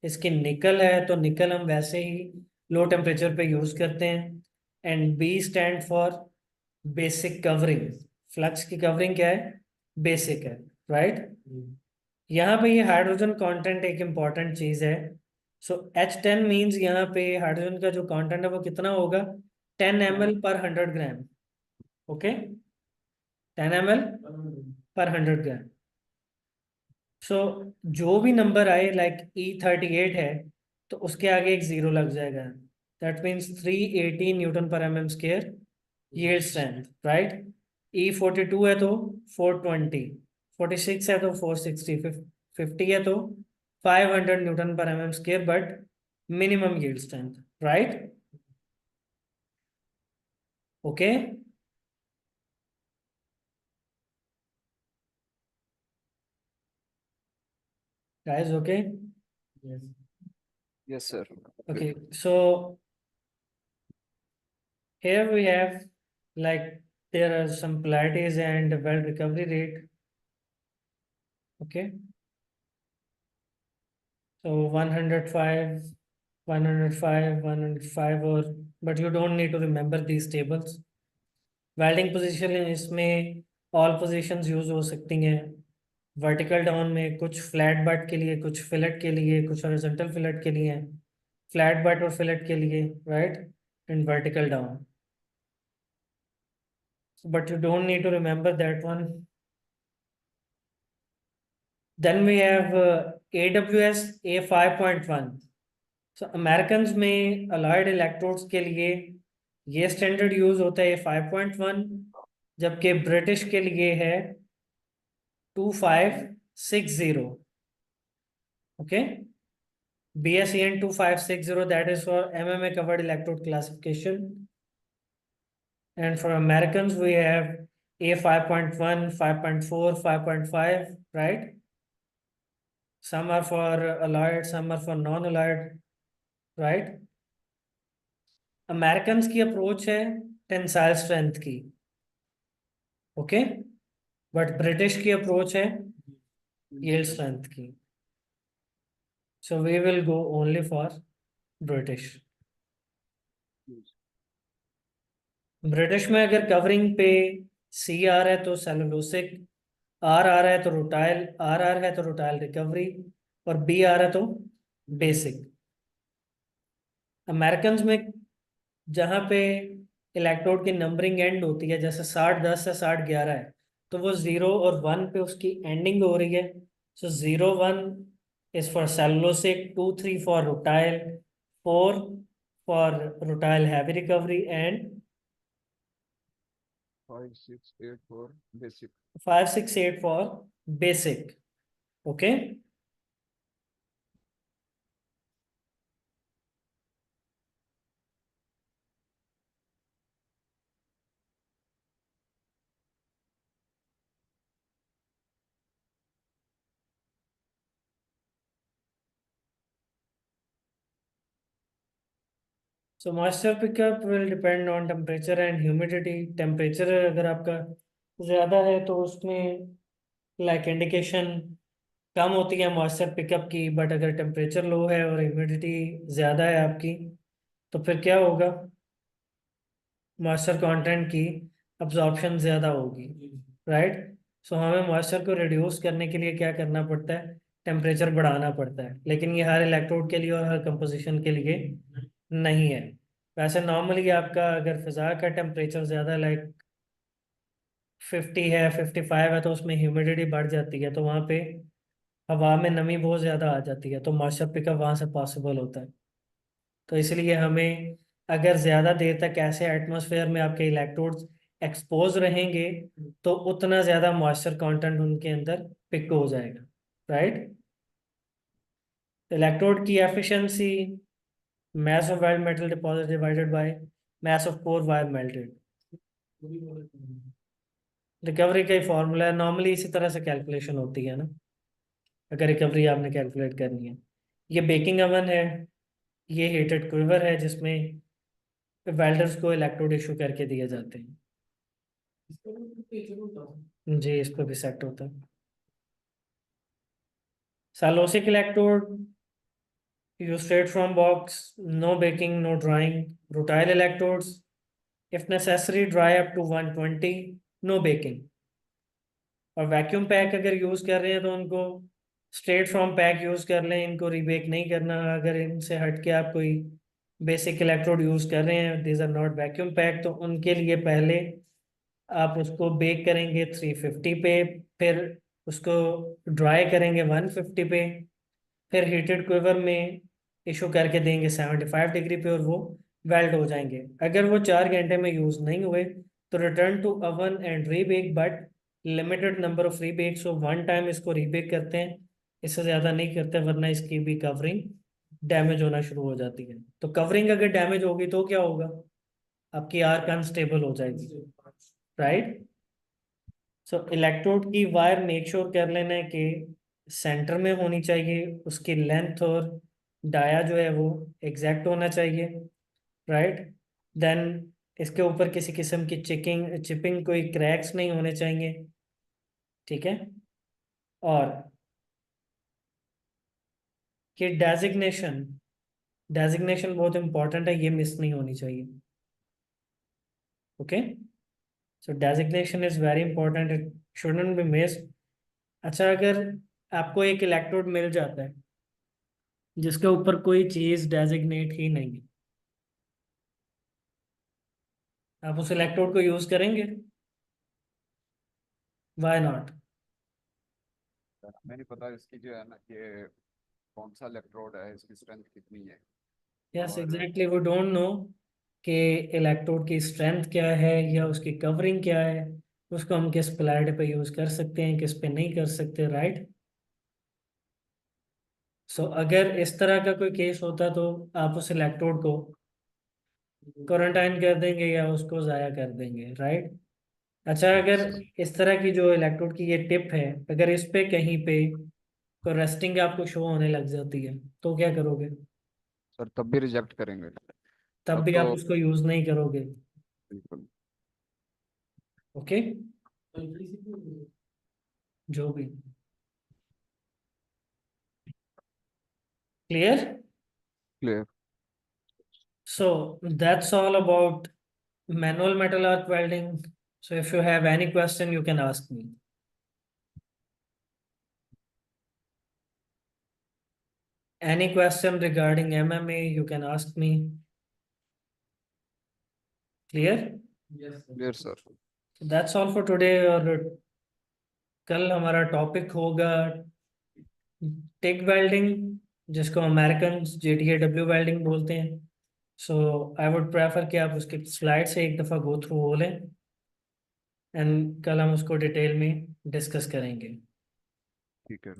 इसकी निकल है तो निकल हम वैसे ही लो टेम्परेचर पे यूज करते हैं। And B stand for basic covering, flux की कवरिंग क्या है, बेसिक है, राइट। यहाँ पे ये हाइड्रोजन कंटेंट एक इम्पॉर्टेंट चीज है। सो H10 मीन्स यहाँ पे हाइड्रोजन का जो कंटेंट है वो कितना होगा, 10 ml/100 ग्राम। ओके, 10 ml/100 ग्राम। सो जो भी नंबर आए, लाइक E38 है तो उसके आगे एक जीरो लग जाएगा, दैट मीन्स 380 न्यूटन पर mm square yield strength, right. E42 है तो 420, 46 है तो 460, 50 है तो 500 न्यूटन पर mm square, but minimum yield strength, right. Okay guys, okay. Yes sir. Okay, so here we have, like, there are some polarities and well recovery rate. Okay, so 105, 105, 105, or but you don't need to remember these tables. Welding position इसमें all positions use हो सकती हैं। Vertical down में कुछ flat but के लिए, कुछ fillet के लिए, कुछ हॉरिजॉन्टल फिलेट के लिए, फ्लैट बट और फिलेट के लिए, right, and vertical down, but you don't need to remember that one. Then we have AWS A5.1। So Americans में alloyed electrodes के लिए ये स्टैंडर्ड यूज होता है A5.1, जबकि ब्रिटिश के लिए है 2560। Okay, BSEN 2560, that is for MMA covered electrode classification. And for Americans we have A5.1, 5.4, 5.5, right? Some are for alloyed, some are for non-alloyed, right? Americans की अप्रोच है tensile strength की, okay, but British की approach है yield strength की। So we will go only for British. British में अगर covering पे सी आ रहा है तो सेलुलोसिक, आर आ रहा है तो रोटाइल, आर आ रहा है तो रोटाइल रिकवरी, और बी आ रहा है तो बेसिक। अमेरिकन्स में जहाँ पे इलेक्ट्रोड की नंबरिंग एंड होती है, जैसे 6010 है, 6011 है, तो वो 0 और 1 पे उसकी एंडिंग हो रही है। सो 0, 1 is for cellulosic, 2, 3 for रोटाइल, 4 for रोटाइल heavy recovery, and 5684 basic. 5684 basic. Okay. So moisture pickup will depend on temperature and humidity. Temperature अगर आपका ज़्यादा है तो उसमें लाइक इंडिकेशन कम होती है मॉइस्चर पिकअप की, बट अगर टेम्परेचर लो है और ह्यूमिडिटी ज़्यादा है आपकी, तो फिर क्या होगा, मॉइस्चर कंटेंट की अब्जॉर्प्शन ज़्यादा होगी, राइट। सो हमें मॉइस्चर को रिड्यूस करने के लिए क्या करना पड़ता है, टेम्परेचर बढ़ाना पड़ता है, लेकिन ये हर इलेक्ट्रोड के लिए और हर कंपोजिशन के लिए नहीं है। वैसे नॉर्मली आपका अगर फिज़ा का टेम्परेचर ज़्यादा लाइक 50 है, 55 है, तो उसमें ह्यूमिडिटी बढ़ जाती है, तो वहाँ पे हवा में नमी बहुत ज़्यादा आ जाती है, तो मॉइस्चर पिकअप वहाँ से पॉसिबल होता है। तो इसलिए हमें अगर ज़्यादा देर तक ऐसे एटमॉस्फेयर में आपके इलेक्ट्रोड्स एक्सपोज रहेंगे, तो उतना ज़्यादा मॉइस्चर कंटेंट उनके अंदर पिक हो जाएगा, राइट। इलेक्ट्रोड की efficiency mass of weld metal deposit divided by mass of core wire melted। Recovery का ही फॉर्मूला है, नॉर्मली इसी तरह से कैलकुलेशन होती है ना, अगर रिकवरी आपने कैलकुलेट करनी है। ये बेकिंग अवन है, ये हीटेड क्विवर है जिसमें वेल्डर्स को इलेक्ट्रोड इशू करके दिए जाते हैं। जी, इस पर भी सेट होता है। Cellulosic electrode use straight from box, no baking no drying. Rutile electrodes if necessary dry up to 120, no baking. और वैक्यूम पैक अगर यूज कर रहे हैं तो उनको स्ट्रेट फ्रॉम पैक यूज कर लें, इनको रीबेक नहीं करना। अगर इनसे हट के आप कोई बेसिक इलेक्ट्रोड यूज कर रहे हैं, these are not vacuum pack, तो उनके लिए पहले आप उसको बेक करेंगे 350 पे, फिर उसको ड्राई करेंगे 150 पे, फिर हीटेड क्विवर में इशू करके देंगे 75 डिग्री पे, और वो वेल्ट हो जाएंगे। अगर वो 4 घंटे में यूज नहीं हुए तो return to oven and rebake, but limited number of rebake, so one time इसको रीबेक करते हैं, इससे ज़्यादा नहीं करते, वरना इसकी भी कवरिंग डैमेज होना शुरू हो जाती है। तो कवरिंग अगर डैमेज होगी तो क्या होगा, आपकी आर्क अनस्टेबल हो जाएगी, राइट। सो इलेक्ट्रोड की वायर मेक श्योर कर लेना है कि सेंटर में होनी चाहिए, उसकी लेंथ और डाया जो है वो एग्जैक्ट होना चाहिए, राइट। देन इसके ऊपर किसी किस्म की चिपिंग कोई क्रैक्स नहीं होने चाहिए, ठीक है। और कि डेजिग्नेशन डेजिग्नेशन बहुत इंपॉर्टेंट है, ये मिस नहीं होनी चाहिए, okay. So designation is very important, it shouldn't be miss. अच्छा, अगर आपको एक इलेक्ट्रोड मिल जाता है जिसके ऊपर कोई चीज डेजिग्नेट ही नहीं है, आप उस इलेक्ट्रोड को यूज करेंगे? Why not? हमें नहीं पता इसकी जो है ना ये कौन सा इलेक्ट्रोड है, इसकी स्ट्रेंथ कितनी है। यस और एग्जैक्टली, वो डोंट नो कि इलेक्ट्रोड की स्ट्रेंथ क्या है या उसकी कवरिंग क्या है, उसको हम किस प्लेट पे यूज कर सकते हैं, किस पे नहीं कर सकते, राइट। सो अगर इस तरह का कोई केस होता तो आप उस इलेक्ट्रोड को क्वारंटाइन कर देंगे या उसको ज़ाया कर देंगे, राइट। अच्छा, अगर सर, इस तरह की जो इलेक्ट्रोड की ये टिप है, अगर इस पे कहीं पे कोई रस्टिंग आपको शो होने लग जाती है, तो क्या करोगे? तब भी रिजेक्ट करेंगे। तब तब भी आप तो उसको यूज नहीं करोगे, बिल्कुल। ओके। जो भी clear. Clear. So that's all about manual metal arc welding. So if you have any question, you can ask me. Any question regarding MMA, you can ask me. Clear? Clear sir. So that's all for today. और कल हमारा topic होगा टिक welding, जिसको American JTAW welding बोलते हैं। सो I would prefer कि आप उसकी स्लाइड से एक दफ़ा गो थ्रू हो लें, एंड कल हम उसको डिटेल में डिस्कस करेंगे। ठीक है।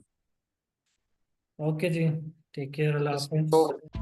ओके जी, टेक केयर, अल्लाह बस तो हाफिज।